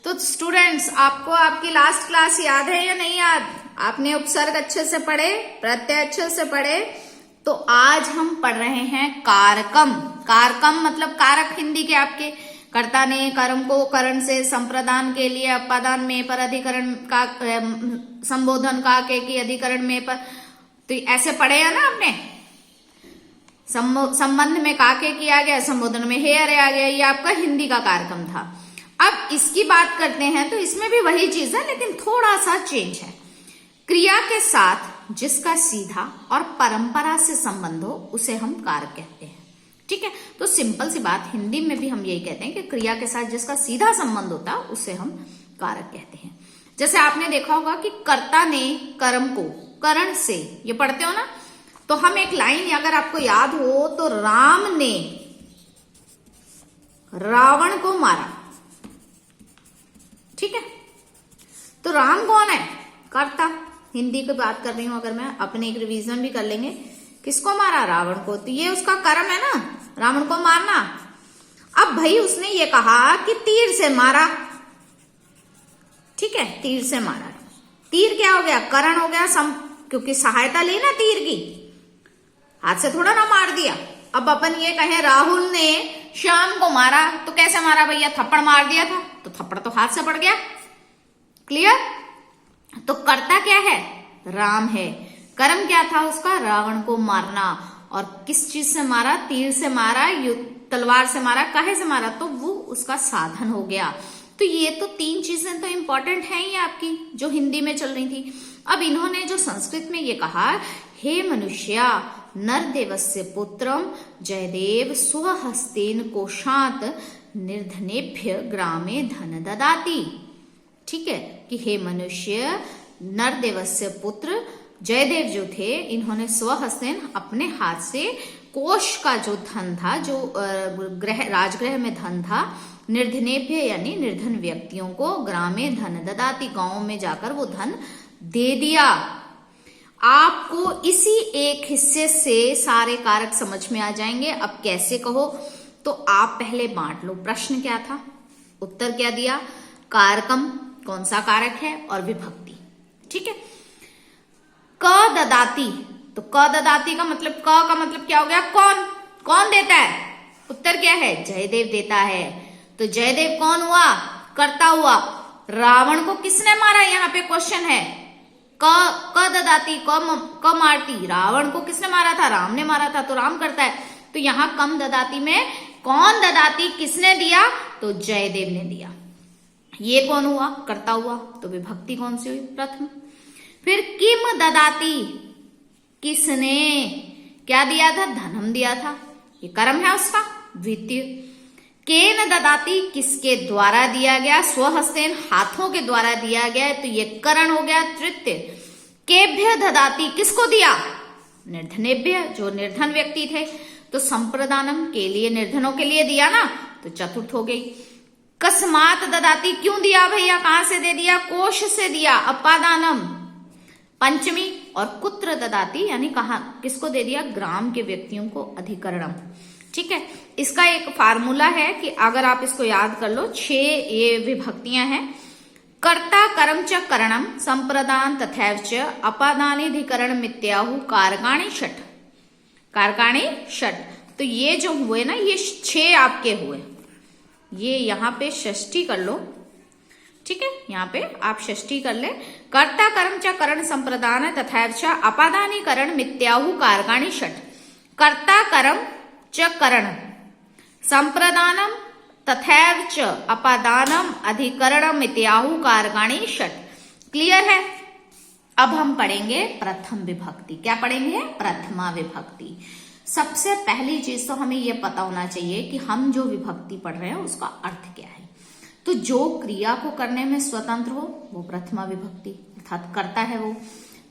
तो स्टूडेंट्स, आपको आपकी लास्ट क्लास याद है या नहीं याद? आपने उपसर्ग अच्छे से पढ़े, प्रत्यय अच्छे से पढ़े? तो आज हम पढ़ रहे हैं कारकम। कारकम मतलब कारक हिंदी के आपके कर्ता ने कर्म को करण से, संप्रदान के लिए अपादान में पर, अधिकरण का संबोधन का के अधिकरण में पर। तो ऐसे पढ़े है ना आपने। संबंध में काके किया गया, संबोधन में हे अरे आ गया। ये आपका हिंदी का कार्यक्रम था। अब इसकी बात करते हैं तो इसमें भी वही चीज है लेकिन थोड़ा सा चेंज है। क्रिया के साथ जिसका सीधा और परंपरा से संबंध हो उसे हम कारक कहते हैं। ठीक है, तो सिंपल सी बात, हिंदी में भी हम यही कहते हैं कि क्रिया के साथ जिसका सीधा संबंध होता है उसे हम कारक कहते हैं। जैसे आपने देखा होगा कि कर्ता ने कर्म को करण से, ये पढ़ते हो ना, तो हम एक लाइन अगर आपको याद हो तो राम ने रावण को मारा। ठीक है, तो राम कौन है? कर्ता। हिंदी की बात कर रही हूं, अगर मैं अपने एक रिवीजन भी कर लेंगे। किसको मारा? रावण को। तो ये उसका कर्म है ना, रावण को मारना। अब भाई उसने ये कहा कि तीर से मारा। ठीक है, तीर से मारा। तीर क्या हो गया? करण हो गया, क्योंकि सहायता ली ना तीर की, हाथ से थोड़ा ना मार दिया। अब अपन ये कहें राहुल ने श्याम को मारा, तो कैसे मारा भैया? थप्पड़ मार दिया था, तो थप्पड़ तो हाथ से पड़ गया। क्लियर? तो कर्ता क्या है? राम है। कर्म क्या था उसका? रावण को मारना। और किस चीज से मारा? तीर से मारा, तलवार से मारा। काहे से मारा? तो वो उसका साधन हो गया। तो ये तो तीन चीजें तो इंपॉर्टेंट हैं ही आपकी, जो हिंदी में चल रही थी। अब इन्होंने जो संस्कृत में ये कहा, हे मनुष्या नरदेवस्य पुत्रम जयदेव स्वहस्तेन कोशात निर्धनेभ्य ग्रामे धन ददाति। ठीक है, कि हे मनुष्य, नरदेवस्य पुत्र जयदेव जो थे, इन्होंने स्वहस्तेन अपने हाथ से कोश का जो धन था, जो राजगृह में धन था, निर्धनेभ्य यानी निर्धन व्यक्तियों को, ग्रामे धन ददाति गांव में जाकर वो धन दे दिया। आपको इसी एक हिस्से से सारे कारक समझ में आ जाएंगे। अब कैसे कहो, तो आप पहले बांट लो। प्रश्न क्या था, उत्तर क्या दिया? कारकम कौन सा कारक है और विभक्ति। ठीक है, क ददाती, तो क ददाती का मतलब, क का मतलब क्या हो गया? कौन? कौन देता है? उत्तर क्या है? जयदेव देता है। तो जयदेव कौन हुआ? कर्ता हुआ। रावण को किसने मारा? यहाँ पे क्वेश्चन है। क ददाती, क मारती। रावण को किसने मारा था? राम ने मारा था, तो राम करता है। तो यहाँ कम ददाती में कौन ददाती किसने दिया? तो जयदेव ने दिया। ये कौन हुआ? कर्ता हुआ। तो विभक्ति कौन सी हुई? प्रथम। फिर किम ददाती, किसने क्या दिया था? धनम दिया था, ये कर्म है उसका, द्वितीय। केन ददाती, किसके द्वारा दिया गया? स्वहस्तेन, हाथों के द्वारा दिया गया, तो ये करण हो गया, तृतीय। केभ्य ददाती, किसको दिया? निर्धनेभ्य, जो निर्धन व्यक्ति थे। तो संप्रदानम, के लिए, निर्धनों के लिए दिया ना, तो चतुर्थ हो गई। कस्मात ददाती, क्यों दिया भैया? कहां से दे दिया? कोश से दिया, अपादानम, पंचमी। और कुत्र ददाती यानी कहा, किसको दे दिया? ग्राम के व्यक्तियों को, अधिकरणम। ठीक है, इसका एक फार्मूला है कि अगर आप इसको याद कर लो, 6 ये विभक्तियां हैं। कर्ता कर्म च करणम संप्रदान तथैव च अपादानिधिकरण मित्याहु कारकाणि षट। कारकाणि षट, तो ये जो हुए ना, ये 6 आपके हुए। ये यहाँ पे षष्ठी कर लो। ठीक है, यहाँ पे आप षष्ठी कर ले। कर्ता कर्म च करण संप्रदान तथैव च अपादानीकरण मित्याहु कारकाणि षट। कर्ता कर्म च करण संप्रदानम तथैव च अपादानम अधिकरणम मित्याहु कारकाणि षट। क्लियर है? अब हम पढ़ेंगे प्रथम विभक्ति। क्या पढ़ेंगे? प्रथमा विभक्ति। सबसे पहली चीज तो हमें यह पता होना चाहिए कि हम जो विभक्ति पढ़ रहे हैं उसका अर्थ क्या है। तो जो क्रिया को करने में स्वतंत्र हो वो प्रथमा विभक्ति अर्थात कर्ता है वो।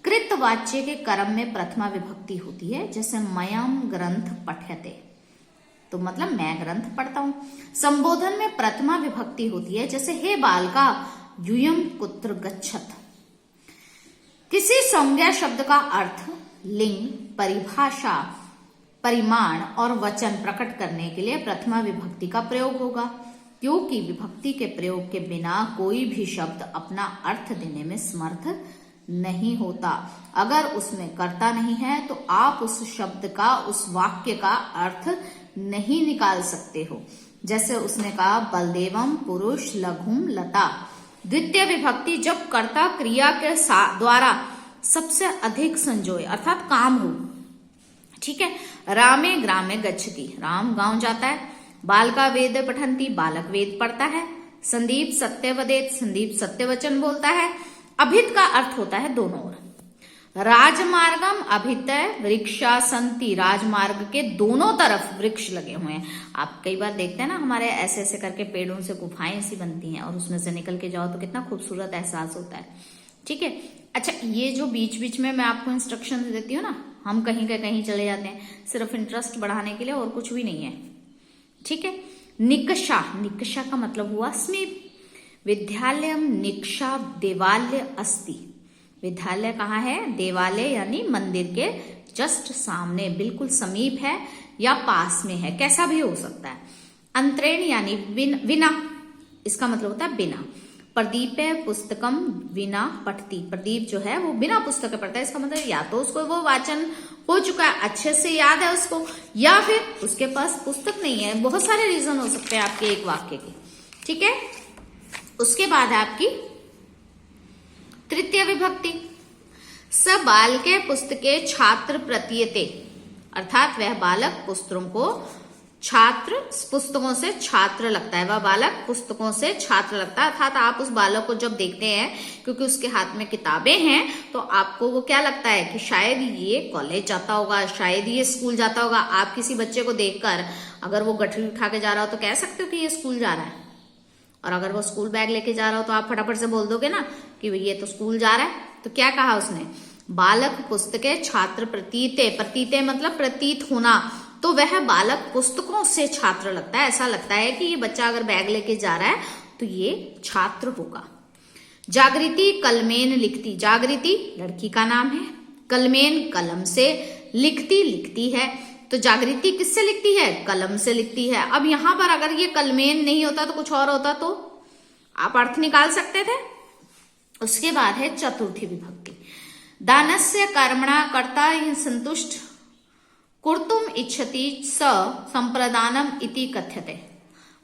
कृत वाच्य के कर्म में प्रथमा विभक्ति होती है, जैसे मयम ग्रंथ पठ्यते, तो मतलब मैं ग्रंथ पढ़ता हूं। संबोधन में प्रथमा विभक्ति होती है, जैसे हे बालका यूयम कुत्र गच्छत। किसी संज्ञा शब्द का अर्थ, लिंग, परिभाषा, परिमाण और वचन प्रकट करने के लिए प्रथमा विभक्ति का प्रयोग होगा। क्योंकि विभक्ति के प्रयोग के बिना कोई भी शब्द अपना अर्थ देने में समर्थ नहीं होता। अगर उसमें कर्ता नहीं है तो आप उस शब्द का, उस वाक्य का अर्थ नहीं निकाल सकते हो। जैसे उसने कहा बलदेवम पुरुष लघुम लता। द्वितीय विभक्ति जब कर्ता क्रिया के द्वारा सबसे अधिक संजोए अर्थात काम हो। ठीक है। रामे ग्रामे गच्छति, राम गांव जाता है। बालका वेद पठंती, बालक वेद पढ़ता है। संदीप सत्य वदेत, संदीप सत्य वचन बोलता है। अभित का अर्थ होता है दोनों ओर। राजमार्गम अभितय वृक्षा संति, राजमार्ग के दोनों तरफ वृक्ष लगे हुए हैं। आप कई बार देखते हैं ना, हमारे ऐसे ऐसे करके पेड़ों से गुफाएं सी बनती हैं और उसमें से निकल के जाओ तो कितना खूबसूरत एहसास होता है। ठीक है। अच्छा, ये जो बीच बीच में मैं आपको इंस्ट्रक्शन देती हूँ ना, हम कहीं के कहीं चले जाते हैं सिर्फ इंटरेस्ट बढ़ाने के लिए, और कुछ भी नहीं है। ठीक है। निकषा, निकषा का मतलब हुआ समीप। विद्यालयम निकषा देवालय अस्ति, विद्यालय कहाँ है? देवालय यानी मंदिर के जस्ट सामने, बिल्कुल समीप है या पास में है, कैसा भी हो सकता है। अंतरेण यानी विना, इसका मतलब होता है बिना। प्रदीप पुस्तकम विना पठती, प्रदीप जो है वो बिना पुस्तक के पढ़ता है। इसका मतलब या तो उसको वो वाचन हो चुका है, अच्छे से याद है उसको, या फिर उसके पास पुस्तक नहीं है। बहुत सारे रीजन हो सकते हैं आपके एक वाक्य के। ठीक है। उसके बाद है आपकी तृतीय विभक्ति। स बालके पुस्तके छात्र प्रतीयते, अर्थात वह बालक पुस्तकों को छात्र, पुस्तकों से छात्र लगता है। वह बालक पुस्तकों से छात्र लगता है, अर्थात आप उस बालक को जब देखते हैं, क्योंकि उसके हाथ में किताबें हैं, तो आपको वो क्या लगता है कि शायद ये कॉलेज जाता होगा, शायद ये स्कूल जाता होगा। आप किसी बच्चे को देखकर अगर वो गठरी उठा के जा रहा हो तो कह सकते हो कि ये स्कूल जा रहा है, और अगर वो स्कूल बैग लेके जा रहा हो तो आप फटाफट से बोल दोगे ना कि ये तो स्कूल जा रहा है। तो क्या कहा उसने? बालक पुस्तके छात्र प्रतीते, प्रतीते मतलब प्रतीत होना। तो वह बालक पुस्तकों से छात्र लगता है, ऐसा लगता है कि ये बच्चा अगर बैग लेके जा रहा है तो ये छात्र होगा। जागृति कलमेन लिखती, जागृति लड़की का नाम है, कलमेन कलम से, लिखती लिखती है। तो जागृति किससे लिखती है? कलम से लिखती है। अब यहां पर अगर ये कलमेन नहीं होता तो कुछ और होता तो आप अर्थ निकाल सकते थे। उसके बाद है चतुर्थी विभक्ति। दानस्य कर्मणा कर्ता संतुष्ट कुर्तुम इच्छति स संप्रदानम इति कथ्यते,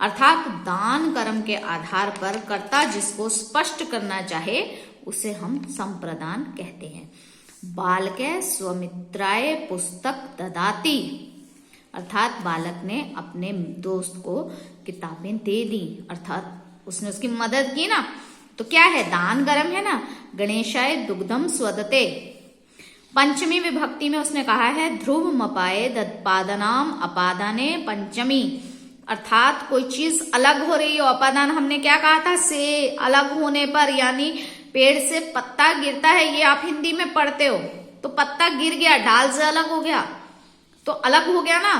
अर्थात दान कर्म के आधार पर कर्ता जिसको स्पष्ट करना चाहे उसे हम संप्रदान कहते हैं। बालके स्वमित्राय पुस्तक ददाति, अर्थात बालक ने अपने दोस्त को किताबें दे दी, अर्थात उसने उसकी मदद की ना। तो क्या है? दान कर्म है ना। गणेशाय दुग्धम स्वदते। पंचमी विभक्ति में उसने कहा है ध्रुव मपाए दत्पादनाम अपादाने पंचमी, अर्थात कोई चीज अलग हो रही हो। अपादान हमने क्या कहा था? से अलग होने पर, यानी पेड़ से पत्ता गिरता है, ये आप हिंदी में पढ़ते हो। तो पत्ता गिर गया, डाल से अलग हो गया तो अलग हो गया ना।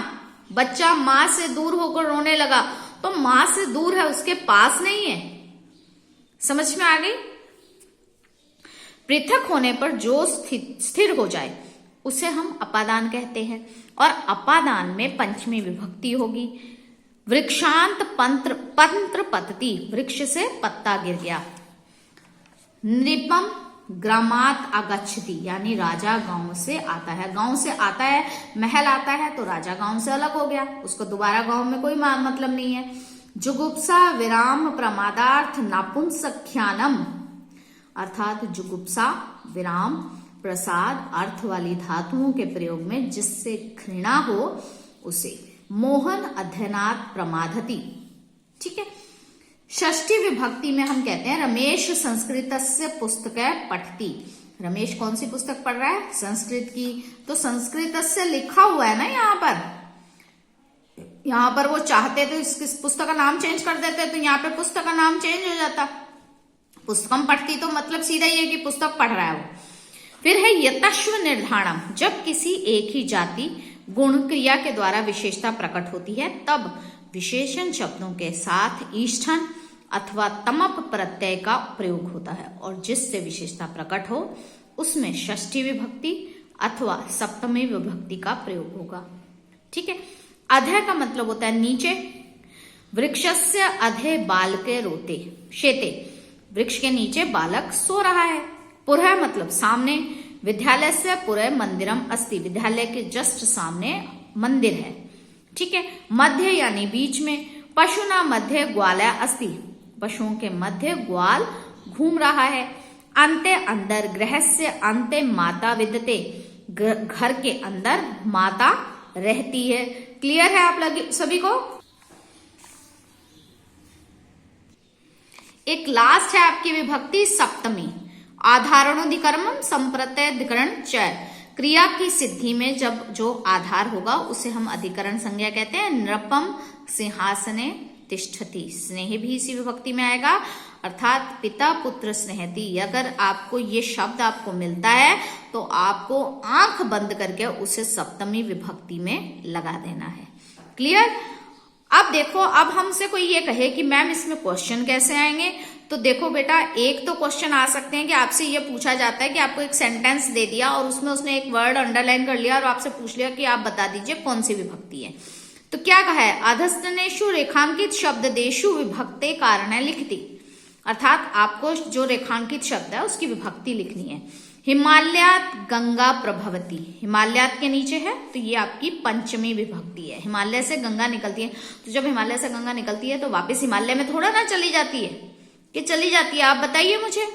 बच्चा मां से दूर होकर रोने लगा तो मां से दूर है, उसके पास नहीं है। समझ में आ गई? पृथक होने पर जो स्थिर हो जाए उसे हम अपादान कहते हैं। और अपादान में पंचमी विभक्ति होगी। वृक्षांत पंत्र पतती, वृक्ष से पत्ता गिर गया। नृपम ग्रामात आगच्छति, यानी राजा गांव से आता है। गांव से आता है, महल आता है, तो राजा गांव से अलग हो गया, उसको दोबारा गांव में कोई मतलब नहीं है। जुगुप्सा विराम प्रमादार्थ नापुंसख्यानम, अर्थात जुगुप्सा विराम प्रसाद अर्थ वाली धातुओं के प्रयोग में जिससे घृणा हो उसे। मोहन अध्ययनात् प्रमादति। ठीक है। षष्ठी विभक्ति में हम कहते हैं रमेश संस्कृतस्य पुस्तकें पठति। रमेश कौन सी पुस्तक पढ़ रहा है? संस्कृत की। तो संस्कृतस्य लिखा हुआ है ना यहाँ पर वो चाहते तो इस पुस्तक का नाम चेंज कर देते, तो यहाँ पे पुस्तक का नाम चेंज हो जाता। पुस्तकम पठती तो मतलब सीधा ये कि पुस्तक पढ़ रहा है वो। फिर है यतश्व निर्धारणम, जब किसी एक ही जाति गुण क्रिया के द्वारा विशेषता प्रकट होती है तब विशेषण शब्दों के साथ ईष्ठन अथवा तमप प्रत्यय का प्रयोग होता है, और जिससे विशेषता प्रकट हो उसमें षष्ठी विभक्ति अथवा सप्तमी विभक्ति का प्रयोग होगा। ठीक है। अधः का मतलब होता है नीचे। वृक्षस्य अधे बालके रोते शेते, वृक्ष के नीचे बालक सो रहा है। पुरः मतलब सामने, विद्यालयस्य पुरः मंदिरम अस्ति, विद्यालय के जस्ट सामने मंदिर है। ठीक है। मध्य यानी बीच में, पशुना मध्य ग्वालय अस्ति, पशुओं के मध्य ग्वाल घूम रहा है। अंते अंदर, गृहस्य अंते माता विद्यते, घर के अंदर माता रहती है। क्लियर है आप लोग सभी को? एक लास्ट है आपकी विभक्ति सप्तमी, आधारणोधिकरणम संप्रत्यधिकरण च, क्रिया की सिद्धि में जब जो आधार होगा उसे हम अधिकरण संज्ञा कहते हैं। नृपम सिंहासने तिष्ठति, स्नेह भी इसी विभक्ति में आएगा, अर्थात पिता पुत्र स्नेहति। अगर आपको ये शब्द आपको मिलता है तो आपको आंख बंद करके उसे सप्तमी विभक्ति में लगा देना है। क्लियर? अब देखो, अब हमसे कोई ये कहे कि मैम इसमें क्वेश्चन कैसे आएंगे, तो देखो बेटा, एक तो क्वेश्चन आ सकते हैं कि आपसे ये पूछा जाता है कि आपको एक सेंटेंस दे दिया और उसमें उसने एक वर्ड अंडरलाइन कर लिया और आपसे पूछ लिया कि आप बता दीजिए कौन सी विभक्ति है। तो क्या कहा है? अधस्तनेषु रेखांकित शब्देषु विभक्ते कारण लिखती, अर्थात आपको जो रेखांकित शब्द है उसकी विभक्ति लिखनी है। हिमालयात गंगा प्रभवती, हिमालयात के नीचे है तो ये आपकी पंचमी विभक्ति है। हिमालय से गंगा निकलती है, तो जब हिमालय से गंगा निकलती है तो वापस हिमालय में थोड़ा ना चली जाती है कि चली जाती है, आप बताइए मुझे।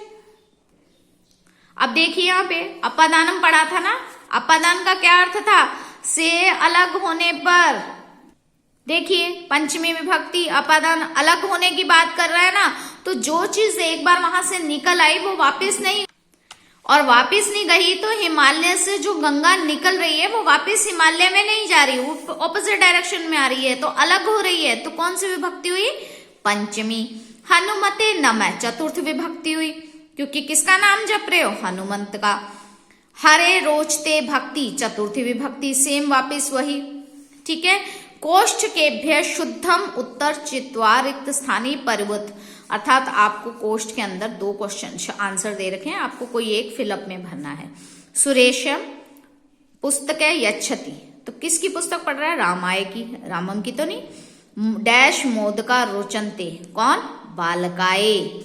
अब देखिए यहाँ पे अपादानम पढ़ा था ना, अपादान का क्या अर्थ था? से अलग होने पर। देखिए पंचमी विभक्ति अपादान अलग होने की बात कर रहा है ना, तो जो चीज एक बार वहां से निकल आई वो वापस नहीं, और वापस नहीं गई तो हिमालय से जो गंगा निकल रही है वो वापस हिमालय में नहीं जा रही, ऑपोजिट डायरेक्शन में आ रही है, तो अलग हो रही है। तो कौन सी विभक्ति हुई? पंचमी। हनुमते नमः चतुर्थ विभक्ति हुई, क्योंकि किसका नाम जप रहे हो? हनुमंत का। हरे रोचते भक्ति चतुर्थी विभक्ति, सेम वापस वही। ठीक है। कोष्ठ केभ्य शुद्धम उत्तर चित्वा रिक्त स्थानीय परिवृत, अर्थात आपको कोष्ठ के अंदर 2 क्वेश्चन आंसर दे रखे हैं, आपको कोई एक फिलअप में भरना है। सुरेशम पुस्तक यच्छति, तो किसकी पुस्तक पढ़ रहा है? रामाय की, रामम की तो नहीं। डैश मोदका रोचनते, कौन? बालकाए।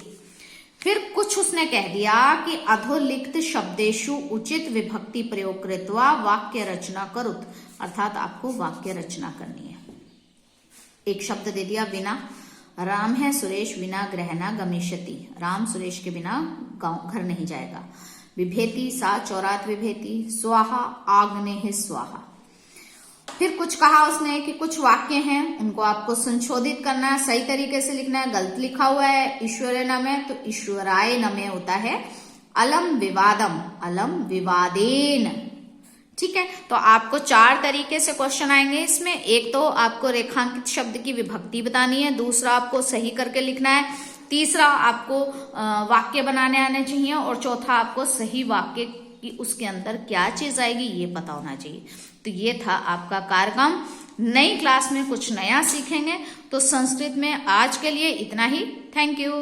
फिर कुछ उसने कह दिया कि अधोलिखित शब्देशु उचित विभक्ति प्रयोग कृत्वा वाक्य रचना करुत, अर्थात आपको वाक्य रचना करनी है। एक शब्द दे दिया विना, राम है सुरेश विना गृह न गमिष्यति, राम सुरेश के बिना घर नहीं जाएगा। विभेति सा चौरात विभेति, स्वाहा आग्नेह स्वाहा। फिर कुछ कहा उसने कि कुछ वाक्य हैं उनको आपको संशोधित करना है, सही तरीके से लिखना है। गलत लिखा हुआ है ईश्वरे नमे, तो ईश्वराय नमे होता है अलम विवादम, अलम विवादेन। ठीक है। तो आपको 4 तरीके से क्वेश्चन आएंगे इसमें। एक तो आपको रेखांकित शब्द की विभक्ति बतानी है, दूसरा आपको सही करके लिखना है, तीसरा आपको वाक्य बनाने आने चाहिए, और चौथा आपको सही वाक्य की उसके अंदर क्या चीज आएगी ये पता होना चाहिए। तो ये था आपका कार्यक्रम। नई क्लास में कुछ नया सीखेंगे। तो संस्कृत में आज के लिए इतना ही। Thank you.